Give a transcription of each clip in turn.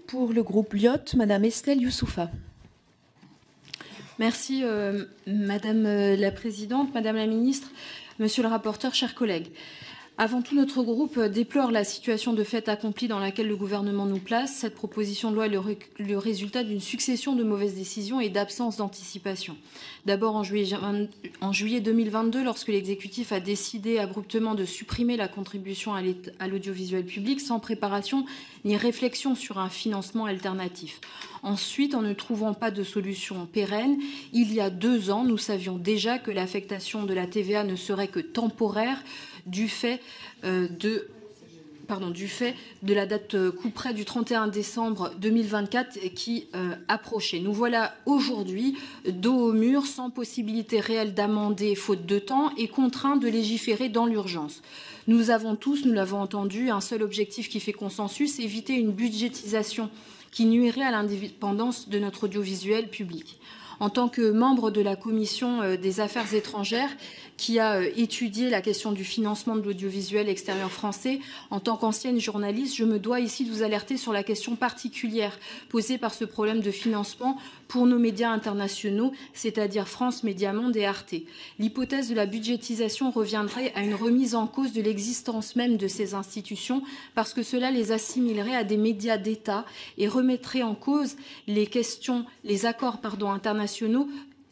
Pour le groupe Lyot, Madame Estelle Youssoufa. Merci Madame la Présidente, Madame la Ministre, Monsieur le rapporteur, chers collègues. Avant tout, notre groupe déplore la situation de fait accomplie dans laquelle le gouvernement nous place. Cette proposition de loi est le résultat d'une succession de mauvaises décisions et d'absence d'anticipation. D'abord en juillet 2022, lorsque l'exécutif a décidé abruptement de supprimer la contribution à l'audiovisuel public sans préparation ni réflexion sur un financement alternatif. Ensuite, en ne trouvant pas de solution pérenne, il y a 2 ans, nous savions déjà que l'affectation de la TVA ne serait que temporaire du fait de la date couperet du 31 décembre 2024 qui approchait. Nous voilà aujourd'hui dos au mur, sans possibilité réelle d'amender faute de temps et contraints de légiférer dans l'urgence. Nous avons tous, nous l'avons entendu, un seul objectif qui fait consensus, éviter une budgétisation qui nuirait à l'indépendance de notre audiovisuel public. En tant que membre de la Commission des Affaires étrangères, qui a étudié la question du financement de l'audiovisuel extérieur français, en tant qu'ancienne journaliste, je me dois ici de vous alerter sur la question particulière posée par ce problème de financement pour nos médias internationaux, c'est-à-dire France Médias Monde et Arte. L'hypothèse de la budgétisation reviendrait à une remise en cause de l'existence même de ces institutions, parce que cela les assimilerait à des médias d'État et remettrait en cause les accords internationaux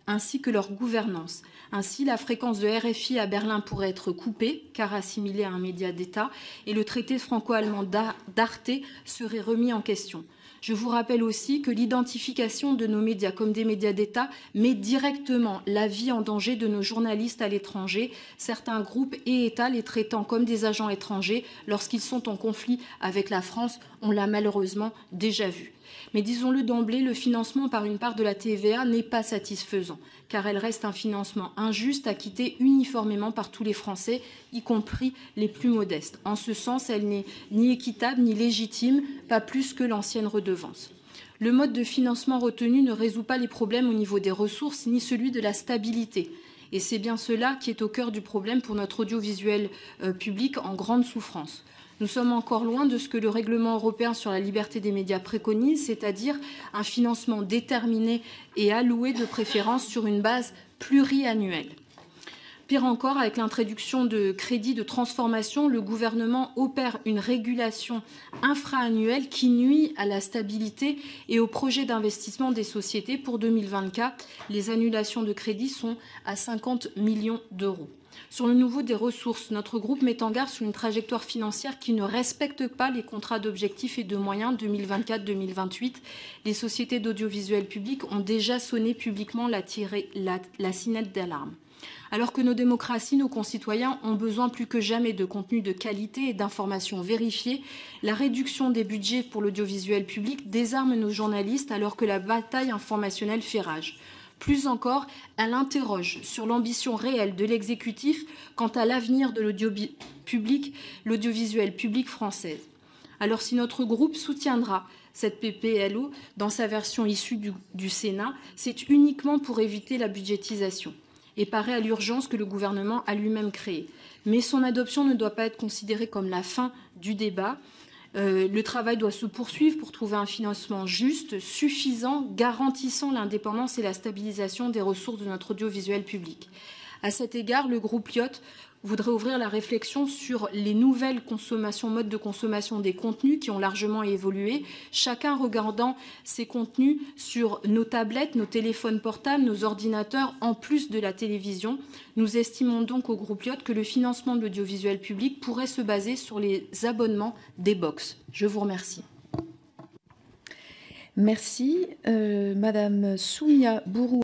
ainsi que leur gouvernance. Ainsi, la fréquence de RFI à Berlin pourrait être coupée, car assimilée à un média d'État, et le traité franco-allemand d'Arte serait remis en question. Je vous rappelle aussi que l'identification de nos médias comme des médias d'État met directement la vie en danger de nos journalistes à l'étranger, certains groupes et États les traitant comme des agents étrangers lorsqu'ils sont en conflit avec la France. On l'a malheureusement déjà vu. Mais disons-le d'emblée, le financement par une part de la TVA n'est pas satisfaisant, car elle reste un financement injuste acquitté uniformément par tous les Français, y compris les plus modestes. En ce sens, elle n'est ni équitable ni légitime, pas plus que l'ancienne redevance. Le mode de financement retenu ne résout pas les problèmes au niveau des ressources, ni celui de la stabilité. Et c'est bien cela qui est au cœur du problème pour notre audiovisuel public en grande souffrance. Nous sommes encore loin de ce que le règlement européen sur la liberté des médias préconise, c'est-à-dire un financement déterminé et alloué de préférence sur une base pluriannuelle. Pire encore, avec l'introduction de crédits de transformation, le gouvernement opère une régulation infra-annuelle qui nuit à la stabilité et au projet d'investissement des sociétés. Pour 2024, les annulations de crédits sont à 50 millions d'euros. Sur le niveau des ressources, notre groupe met en garde sur une trajectoire financière qui ne respecte pas les contrats d'objectifs et de moyens 2024-2028. Les sociétés d'audiovisuel public ont déjà sonné publiquement la sonnette d'alarme. Alors que nos démocraties, nos concitoyens ont besoin plus que jamais de contenus de qualité et d'informations vérifiées, la réduction des budgets pour l'audiovisuel public désarme nos journalistes alors que la bataille informationnelle fait rage. Plus encore, elle interroge sur l'ambition réelle de l'exécutif quant à l'avenir de l'audiovisuel public française. Alors si notre groupe soutiendra cette PPLO dans sa version issue du Sénat, c'est uniquement pour éviter la budgétisation et parer à l'urgence que le gouvernement a lui-même créée. Mais son adoption ne doit pas être considérée comme la fin du débat. Le travail doit se poursuivre pour trouver un financement juste, suffisant, garantissant l'indépendance et la stabilisation des ressources de notre audiovisuel public. À cet égard, le groupe Lyot voudrait ouvrir la réflexion sur les nouvelles modes de consommation des contenus qui ont largement évolué, chacun regardant ces contenus sur nos tablettes, nos téléphones portables, nos ordinateurs, en plus de la télévision. Nous estimons donc au groupe Lyot que le financement de l'audiovisuel public pourrait se baser sur les abonnements des box. Je vous remercie. Merci. Madame Soumia Bourou.